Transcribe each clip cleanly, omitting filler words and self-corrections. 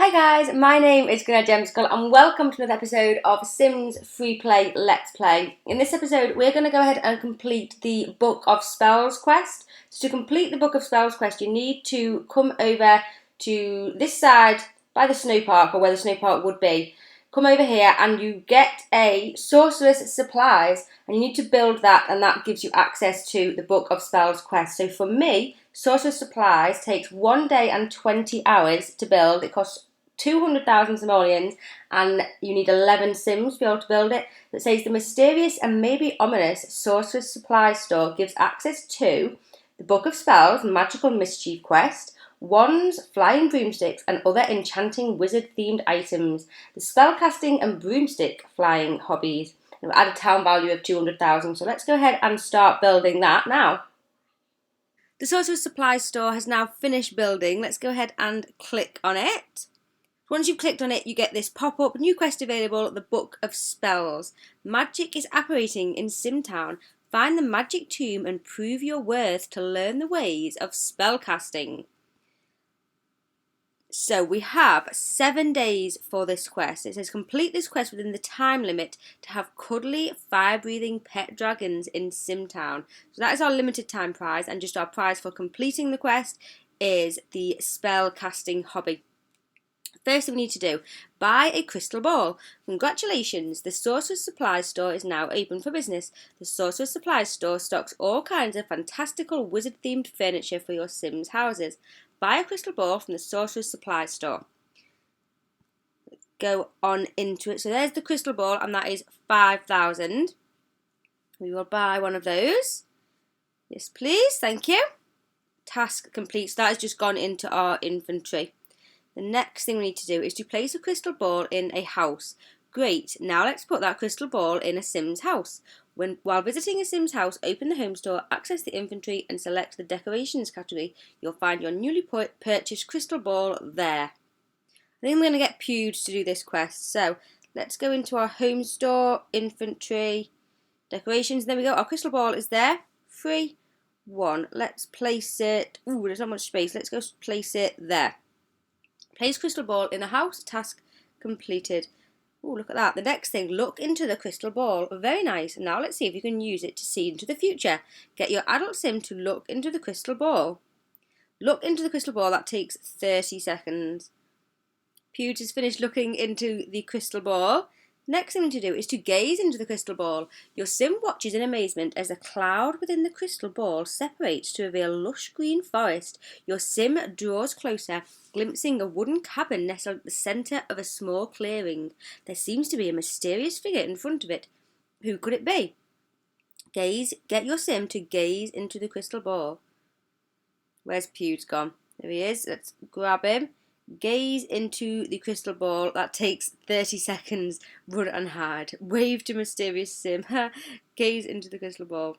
Hi guys, my name is GreenoidGemzicle and welcome to another episode of Sims Freeplay Let's Play. In this episode we're going to go ahead and complete the Book of Spells quest. So to complete the Book of Spells quest you need to come over to this side by the snow park, or where the snow park would be. Come over here and you get a sorcerer's supplies and you need to build that, and that gives you access to the Book of Spells quest. So for me, sorcerer's supplies takes 1 day and 20 hours to build. It costs 200,000 simoleons and you need 11 sims to be able to build it. That says the mysterious and maybe ominous sorcerer's supply store gives access to the Book of Spells magical mischief quest, wands, flying broomsticks and other enchanting wizard themed items, the spellcasting and broomstick flying hobbies. And we'll add a town value of 200,000. So let's go ahead and start building that now. The sorcerer's supply store has now finished building. Let's go ahead and click on it. Once you've clicked on it, you get this pop-up, new quest available, the Book of Spells. Magic is operating in Simtown. Find the magic tomb and prove your worth to learn the ways of spellcasting. So we have 7 days for this quest. It says complete this quest within the time limit to have cuddly, fire-breathing pet dragons in Simtown. So that is our limited time prize, and just our prize for completing the quest is the spellcasting hobby. First thing we need to do, buy a crystal ball. Congratulations, the Sorcerer's Supply Store is now open for business. The Sorcerer's Supply Store stocks all kinds of fantastical wizard-themed furniture for your Sims houses. Buy a crystal ball from the Sorcerer's Supply Store. Go on into it. So there's the crystal ball, and that is 5,000. We will buy one of those. Yes, please. Thank you. Task complete. So that has just gone into our inventory. The next thing we need to do is to place a crystal ball in a house. Great, now let's put that crystal ball in a Sim's house. While visiting a Sim's house, open the home store, access the inventory and select the decorations category. You'll find your newly purchased crystal ball there. I think I'm going to get Pewed to do this quest. So let's go into our home store, inventory, decorations. There we go, our crystal ball is there. 3, 1, let's place it. Ooh, there's not much space. Let's go place it there. Place crystal ball in a house, task completed. Oh, look at that. The next thing, look into the crystal ball. Very nice. Now let's see if you can use it to see into the future. Get your adult sim to look into the crystal ball. Look into the crystal ball. That takes 30 seconds. Pewd has finished looking into the crystal ball. Next thing to do is to gaze into the crystal ball. Your sim watches in amazement as a cloud within the crystal ball separates to reveal lush green forest. Your sim draws closer, glimpsing a wooden cabin nestled at the centre of a small clearing. There seems to be a mysterious figure in front of it. Who could it be? Get your sim to gaze into the crystal ball. Where's Pewd gone? There he is. Let's grab him. Gaze into the crystal ball. That takes 30 seconds. Run and hide. Wave to mysterious sim. Gaze into the crystal ball.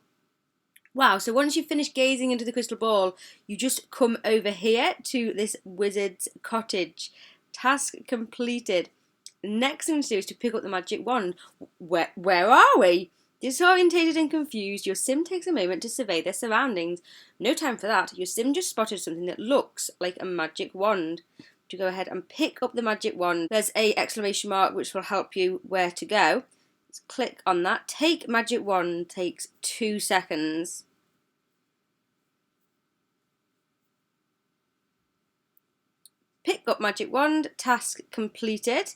Wow, so once you've finished gazing into the crystal ball, you just come over here to this wizard's cottage. Task completed. The next thing to do is to pick up the magic wand. Where are we? Disorientated and confused, your sim takes a moment to survey their surroundings. No time for that. Your sim just spotted something that looks like a magic wand. To go ahead and pick up the magic wand. There's a exclamation mark which will help you where to go. Let's click on that. Take magic wand takes 2 seconds. Pick up magic wand, task completed.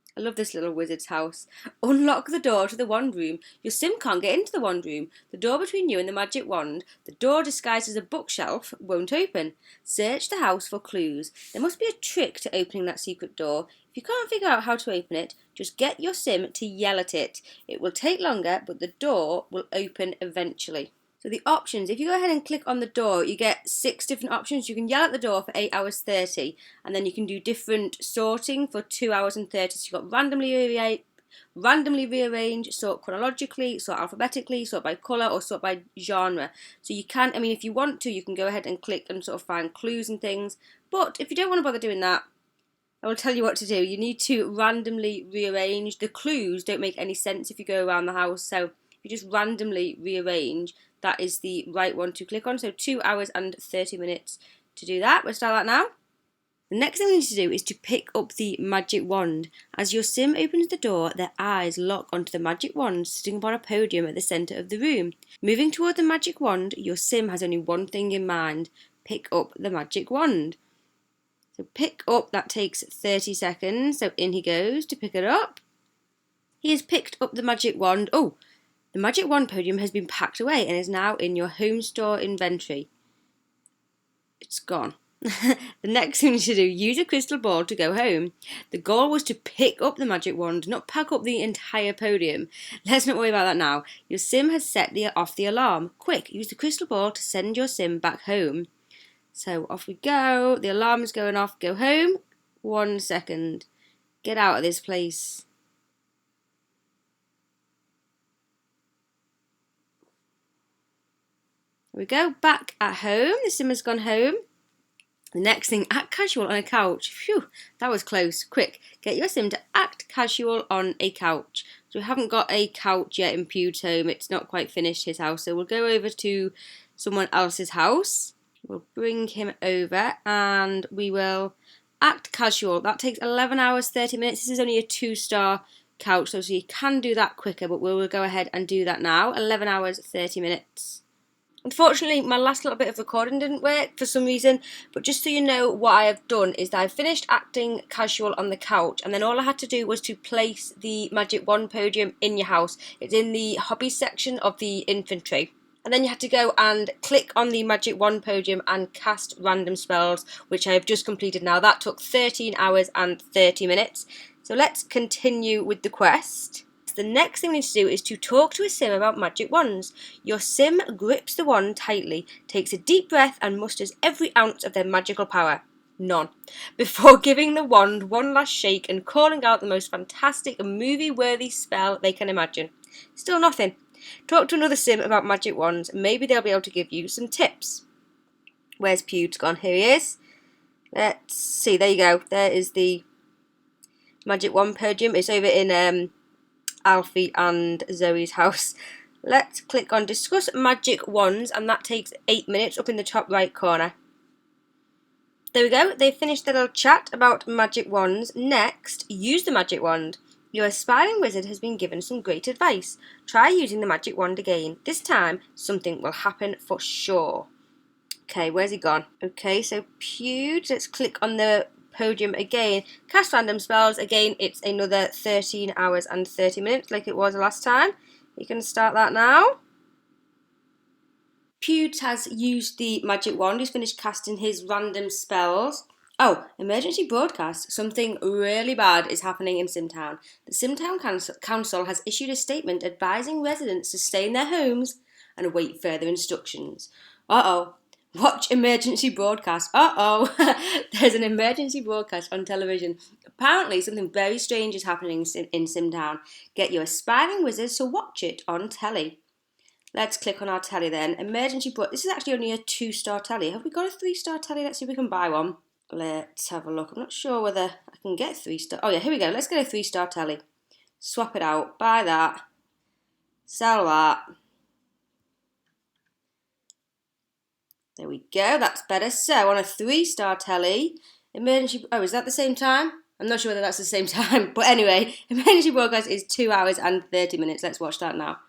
I love this little wizard's house. Unlock the door to the wand room. Your sim can't get into the wand room. The door between you and the magic wand, the door disguised as a bookshelf, won't open. Search the house for clues. There must be a trick to opening that secret door. If you can't figure out how to open it, just get your sim to yell at it. It will take longer, but the door will open eventually. So the options, if you go ahead and click on the door, you get 6 different options. You can yell at the door for 8 hours 30, and then you can do different sorting for 2 hours and 30. So you've got randomly rearrange, sort chronologically, sort alphabetically, sort by colour, or sort by genre. So you can, if you want to, you can go ahead and click and sort of find clues and things. But if you don't want to bother doing that, I will tell you what to do. You need to randomly rearrange. The clues don't make any sense if you go around the house. So if you just randomly rearrange, that is the right one to click on. So 2 hours and 30 minutes to do that. We'll start that now. The next thing we need to do is to pick up the magic wand. As your sim opens the door, their eyes lock onto the magic wand sitting upon a podium at the centre of the room. Moving toward the magic wand, your sim has only one thing in mind: pick up the magic wand. So pick up, that takes 30 seconds, so in he goes to pick it up. He has picked up the magic wand. Oh, the magic wand podium has been packed away and is now in your home store inventory. It's gone. The next thing you should do, use a crystal ball to go home. The goal was to pick up the magic wand, not pack up the entire podium. Let's not worry about that now. Your sim has set off the alarm. Quick, use the crystal ball to send your sim back home. So off we go. The alarm is going off. Go home. 1 second. Get out of this place. There we go. Back at home. The sim has gone home. The next thing, act casual on a couch. Phew, that was close. Quick, get your sim to act casual on a couch. So we haven't got a couch yet in Pew's home. It's not quite finished his house. So we'll go over to someone else's house. We'll bring him over and we will act casual. That takes 11 hours, 30 minutes. This is only a 2-star couch, so you can do that quicker, but we'll go ahead and do that now. 11 hours, 30 minutes. Unfortunately, my last little bit of recording didn't work for some reason, but just so you know, what I have done is that I've finished acting casual on the couch, and then all I had to do was to place the magic wand podium in your house. It's in the hobbies section of the inventory. And then you have to go and click on the magic wand podium and cast random spells, which I have just completed now. That took 13 hours and 30 minutes. So let's continue with the quest. The next thing we need to do is to talk to a sim about magic wands. Your sim grips the wand tightly, takes a deep breath and musters every ounce of their magical power. None. Before giving the wand one last shake and calling out the most fantastic and movie-worthy spell they can imagine. Still nothing. Talk to another sim about magic wands. Maybe they'll be able to give you some tips. Where's Pew's gone? Here he is. Let's see. There you go. There is the magic wand podium. It's over in Alfie and Zoe's house. Let's click on discuss magic wands, and that takes 8 minutes up in the top right corner. There we go. They finished their little chat about magic wands. Next, use the magic wand. Your aspiring wizard has been given some great advice. Try using the magic wand again. This time, something will happen for sure. Okay, where's he gone? Okay, so Pew, let's click on the podium again. Cast random spells. Again, it's another 13 hours and 30 minutes like it was last time. You can start that now. Pew has used the magic wand. He's finished casting his random spells. Oh, emergency broadcast. Something really bad is happening in Simtown. The Simtown Council has issued a statement advising residents to stay in their homes and await further instructions. Uh-oh. Watch emergency broadcast. Uh-oh. There's an emergency broadcast on television. Apparently, something very strange is happening in Simtown. Get your aspiring wizards to watch it on telly. Let's click on our telly then. Emergency broadcast. This is actually only a 2-star telly. Have we got a 3-star telly? Let's see if we can buy one. Let's have a look. I'm not sure whether I can get 3-star. Oh yeah, here we go. Let's get a 3-star telly. Swap it out. Buy that. Sell that. There we go. That's better. So on a 3-star telly, emergency. Oh, is that the same time? I'm not sure whether that's the same time. But anyway, emergency broadcast is 2 hours and 30 minutes. Let's watch that now.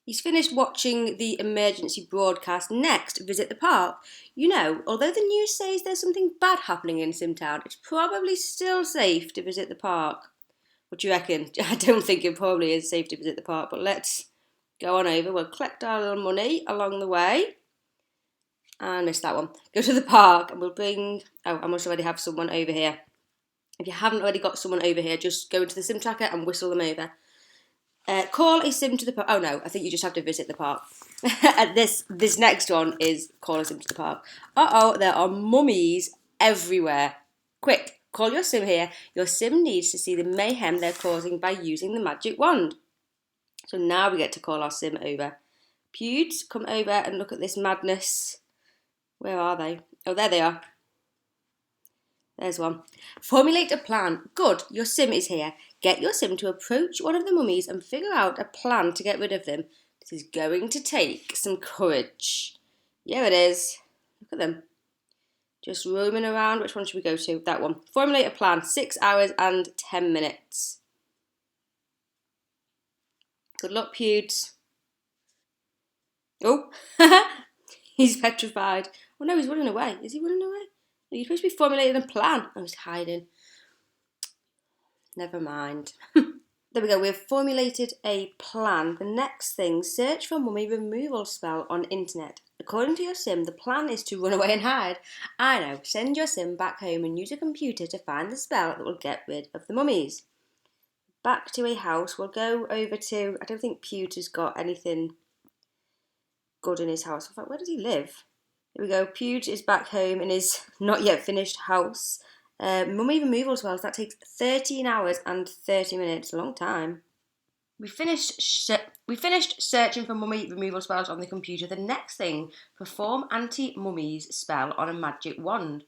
He's finished watching the emergency broadcast. Next, visit the park. You know, although the news says there's something bad happening in Simtown, it's probably still safe to visit the park. What do you reckon? I don't think it probably is safe to visit the park, but let's go on over. We'll collect our little money along the way. And missed that one. Go to the park and we'll bring... Oh, I must already have someone over here. If you haven't already got someone over here, just go into the sim tracker and whistle them over. Call a sim to the park. Oh no, I think you just have to visit the park. this next one is call a sim to the park. Uh-oh, there are mummies everywhere. Quick, call your sim here. Your sim needs to see the mayhem they're causing by using the magic wand. So now we get to call our sim over. Pewds, come over and look at this madness. Where are they? Oh, there they are. There's one. Formulate a plan. Good, your sim is here. Get your sim to approach one of the mummies and figure out a plan to get rid of them. This is going to take some courage. Here it is. Look at them. Just roaming around. Which one should we go to? That one. Formulate a plan. 6 hours and 10 minutes. Good luck, Pewds. Oh, he's petrified. Oh no, he's running away. Is he running away? No, you're supposed to be formulating a plan. Oh, he's hiding. Never mind. There we go, we've formulated a plan. The next thing, search for mummy removal spell on internet. According to your sim, the plan is to run away and hide. I know, send your sim back home and use a computer to find the spell that will get rid of the mummies. Back to a house, we'll go over to, I don't think Pewds has got anything good in his house. In fact, where does he live? Here we go, Pewds is back home in his not yet finished house. Mummy removal spells, that takes 13 hours and 30 minutes, a long time. We finished searching for mummy removal spells on the computer. The next thing, perform anti-mummies spell on a magic wand.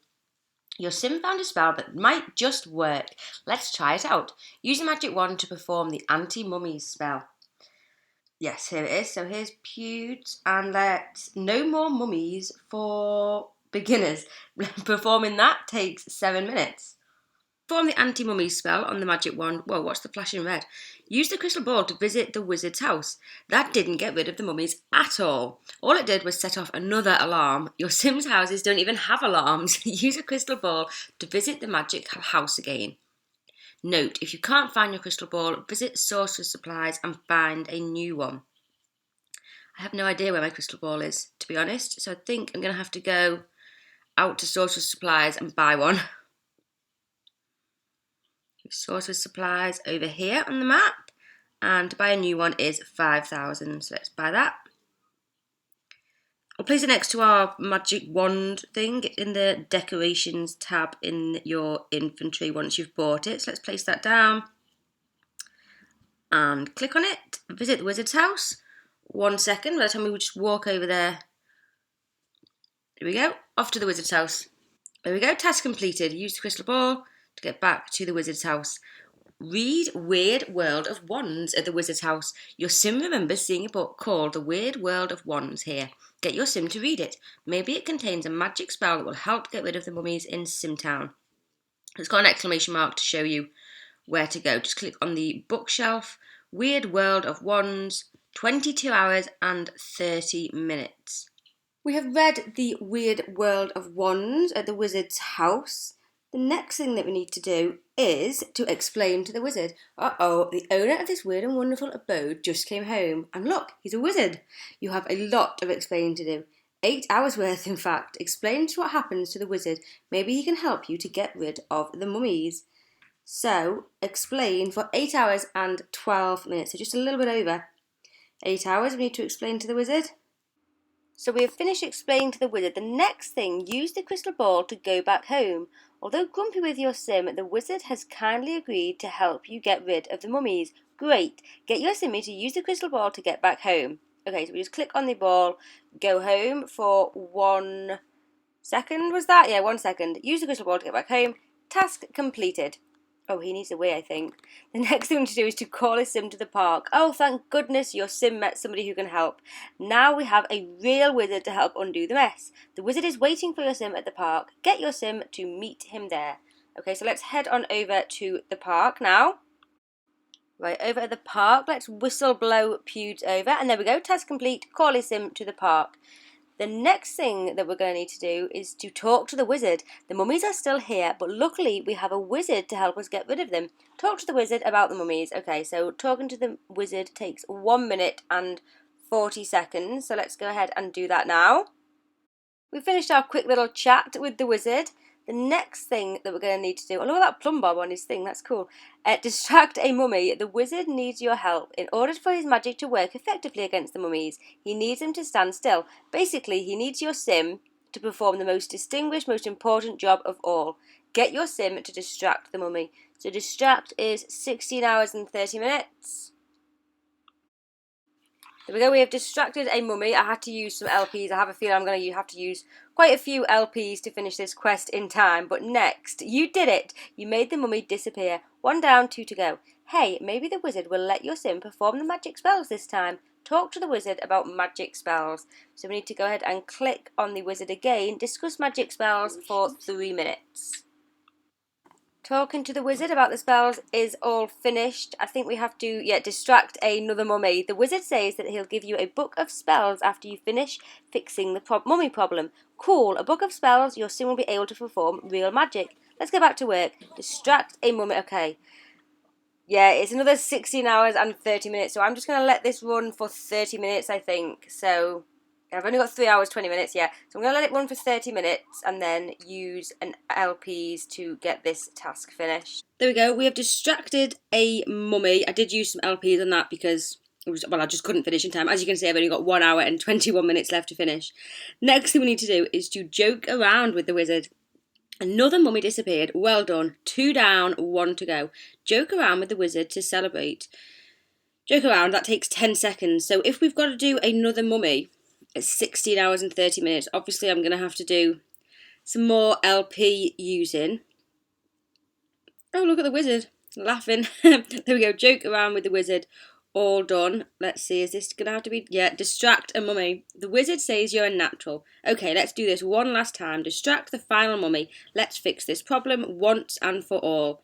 Your sim found a spell that might just work. Let's try it out. Use a magic wand to perform the anti-mummies spell. Yes, here it is. So here's Pewds, and let's no more mummies for beginners. Performing that takes 7 minutes. Perform the anti-mummy spell on the magic wand. Whoa, what's the flashing red? Use the crystal ball to visit the wizard's house. That didn't get rid of the mummies at all. All it did was set off another alarm. Your Sims houses don't even have alarms. Use a crystal ball to visit the magic house again. Note, if you can't find your crystal ball, visit Sorcerer's Supplies and find a new one. I have no idea where my crystal ball is, to be honest, so I think I'm going to have to go out to Sorcerer's Supplies and buy one. Sorcerer's Supplies over here on the map, and to buy a new one is 5,000, so let's buy that. I'll place it next to our magic wand thing in the decorations tab in your inventory once you've bought it. So let's place that down and click on it. Visit the wizard's house. 1 second, by the time we just walk over there. Here we go, off to the wizard's house. There we go, task completed. Use the crystal ball to get back to the wizard's house. Read Weird World of Wands at the wizard's house. Your sim remembers seeing a book called The Weird World of Wands here. Get your sim to read it. Maybe it contains a magic spell that will help get rid of the mummies in Simtown. It's got an exclamation mark to show you where to go. Just click on the bookshelf. Weird World of Wands, 22 hours and 30 minutes. We have read The Weird World of Wands at the wizard's house. The next thing that we need to do is to explain to the wizard. Uh-oh, the owner of this weird and wonderful abode just came home. And look, he's a wizard. You have a lot of explaining to do. 8 hours worth, in fact. Explain what happens to the wizard. Maybe he can help you to get rid of the mummies. So, explain for 8 hours and 12 minutes. So just a little bit over 8 hours we need to explain to the wizard. So we have finished explaining to the wizard. The next thing, use the crystal ball to go back home. Although grumpy with your sim, the wizard has kindly agreed to help you get rid of the mummies. Great. Get your simmy to use the crystal ball to get back home. Okay, so we just click on the ball, go home for 1 second, was that? Yeah, 1 second. Use the crystal ball to get back home. Task completed. Oh, he needs a wee, I think. The next thing to do is to call his sim to the park. Oh, thank goodness your sim met somebody who can help. Now we have a real wizard to help undo the mess. The wizard is waiting for your sim at the park. Get your sim to meet him there. Okay, so let's head on over to the park now. Right, over at the park, let's whistle blow Pewds over. And there we go, task complete. Call his sim to the park. The next thing that we're going to need to do is to talk to the wizard. The mummies are still here, but luckily we have a wizard to help us get rid of them. Talk to the wizard about the mummies. Okay, so talking to the wizard takes 1 minute and 40 seconds. So let's go ahead and do that now. We finished our quick little chat with the wizard. The next thing that we're going to need to do, oh look at that plumb bob on his thing, that's cool. Distract a mummy. The wizard needs your help. In order for his magic to work effectively against the mummies, he needs them to stand still. Basically, he needs your sim to perform the most distinguished, most important job of all. Get your sim to distract the mummy. So distract is 16 hours and 30 minutes. There we go, we have distracted a mummy. I had to use some LPs. I have a feeling I'm going to have to use quite a few LPs to finish this quest in time. But next, you did it. You made the mummy disappear. 1 down, 2 to go. Hey, maybe the wizard will let your sim perform the magic spells this time. Talk to the wizard about magic spells. So we need to go ahead and click on the wizard again. Discuss magic spells for 3 minutes. Talking to the wizard about the spells is all finished. I think we have to, distract another mummy. The wizard says that he'll give you a book of spells after you finish fixing the mummy problem. Cool, a book of spells, your sim will be able to perform real magic. Let's go back to work. Distract a mummy. Okay. Yeah, it's another 16 hours and 30 minutes, so I'm just going to let this run for 30 minutes, I think. So I've only got 3 hours, 20 minutes, yeah. So I'm going to let it run for 30 minutes and then use an LPs to get this task finished. There we go. We have distracted a mummy. I did use some LPs on that because I just couldn't finish in time. As you can see, I've only got 1 hour and 21 minutes left to finish. Next thing we need to do is to joke around with the wizard. Another mummy disappeared. Well done. 2 down, 1 to go. Joke around with the wizard to celebrate. Joke around, that takes 10 seconds. So if we've got to do another mummy, it's 16 hours and 30 minutes. Obviously, I'm going to have to do some more LP using. Oh, look at the wizard. Laughing. There we go. Joke around with the wizard. All done. Let's see. Is this going to have to be... Yeah, distract a mummy. The wizard says you're a natural. Okay, let's do this one last time. Distract the final mummy. Let's fix this problem once and for all.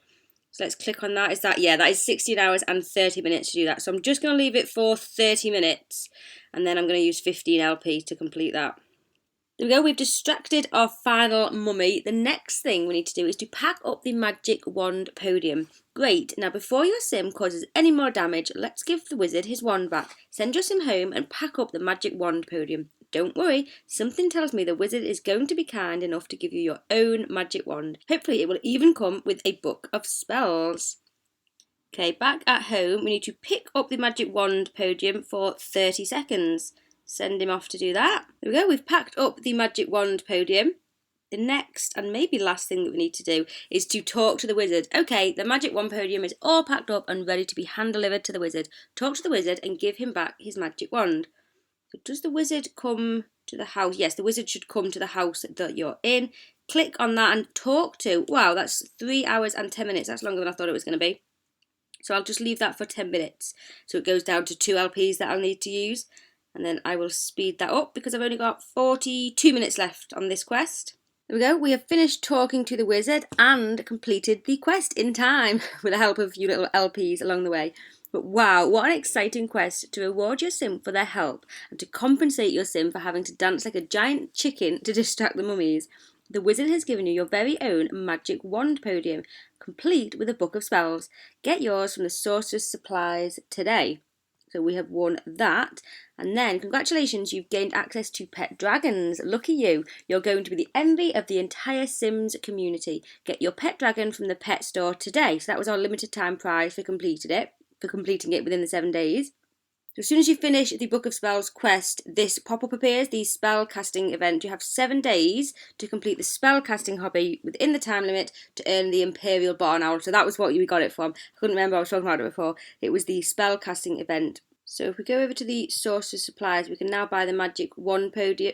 So let's click on that. Is that... Yeah, that is 16 hours and 30 minutes to do that. So I'm just going to leave it for 30 minutes. And then I'm going to use 15 LP to complete that. There we go, we've distracted our final mummy. The next thing we need to do is to pack up the magic wand podium. Great, now before your sim causes any more damage, let's give the wizard his wand back. Send your sim home and pack up the magic wand podium. Don't worry, something tells me the wizard is going to be kind enough to give you your own magic wand. Hopefully it will even come with a book of spells. Okay, back at home, we need to pick up the magic wand podium for 30 seconds. Send him off to do that. There we go, we've packed up the magic wand podium. The next and maybe last thing that we need to do is to talk to the wizard. Okay, the magic wand podium is all packed up and ready to be hand-delivered to the wizard. Talk to the wizard and give him back his magic wand. So does the wizard come to the house? Yes, the wizard should come to the house that you're in. Click on that and talk to. Wow, that's 3 hours and 10 minutes. That's longer than I thought it was going to be. So I'll just leave that for 10 minutes. So it goes down to 2 LPs that I'll need to use. And then I will speed that up because I've only got 42 minutes left on this quest. There we go, we have finished talking to the wizard and completed the quest in time with the help of you little LPs along the way. But wow, what an exciting quest to reward your sim for their help and to compensate your sim for having to dance like a giant chicken to distract the mummies. The wizard has given you your very own magic wand podium, complete with a book of spells. Get yours from the sorcerer's supplies today. So we have won that. And then, congratulations, you've gained access to pet dragons. Lucky you. You're going to be the envy of the entire Sims community. Get your pet dragon from the pet store today. So that was our limited time prize for completing it within the 7 days. So as soon as you finish the Book of Spells quest, this pop-up appears, the spell casting event. You have 7 days to complete the spell casting hobby within the time limit to earn the Imperial Barn Owl. So that was what you got it from. I couldn't remember, I was talking about it before. It was the spell casting event. So if we go over to the Sorcerer's Supplies, we can now buy the magic wand podium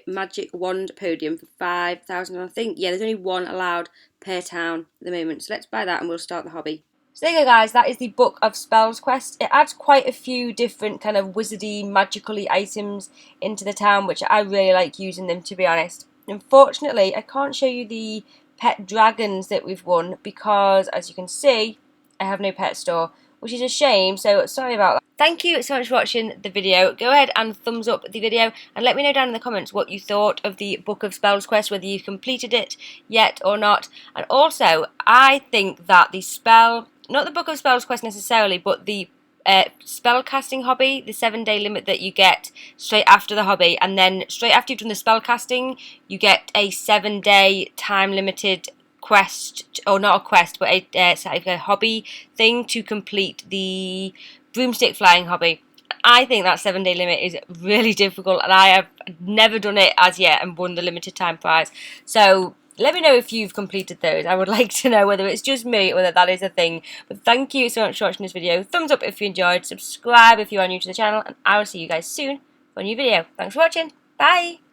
for 5,000. I think, yeah, there's only 1 allowed per town at the moment. So let's buy that and we'll start the hobby. So there you go, guys, that is the Book of Spells quest. It adds quite a few different kind of wizardy, magical-y items into the town, which I really like using them, to be honest. Unfortunately, I can't show you the pet dragons that we've won because, as you can see, I have no pet store, which is a shame, so sorry about that. Thank you so much for watching the video. Go ahead and thumbs up the video and let me know down in the comments what you thought of the Book of Spells quest, whether you've completed it yet or not. And also, I think that not the Book of Spells quest necessarily, but the spell casting hobby, the 7-day limit that you get straight after the hobby, and then straight after you've done the spell casting, you get a 7-day time limited quest, or not a quest, but a hobby thing to complete the Broomstick Flying hobby. I think that 7-day limit is really difficult, and I have never done it as yet and won the limited time prize. So let me know if you've completed those. I would like to know whether it's just me or whether that is a thing. But thank you so much for watching this video. Thumbs up if you enjoyed, subscribe if you are new to the channel, and I will see you guys soon for a new video. Thanks for watching. Bye!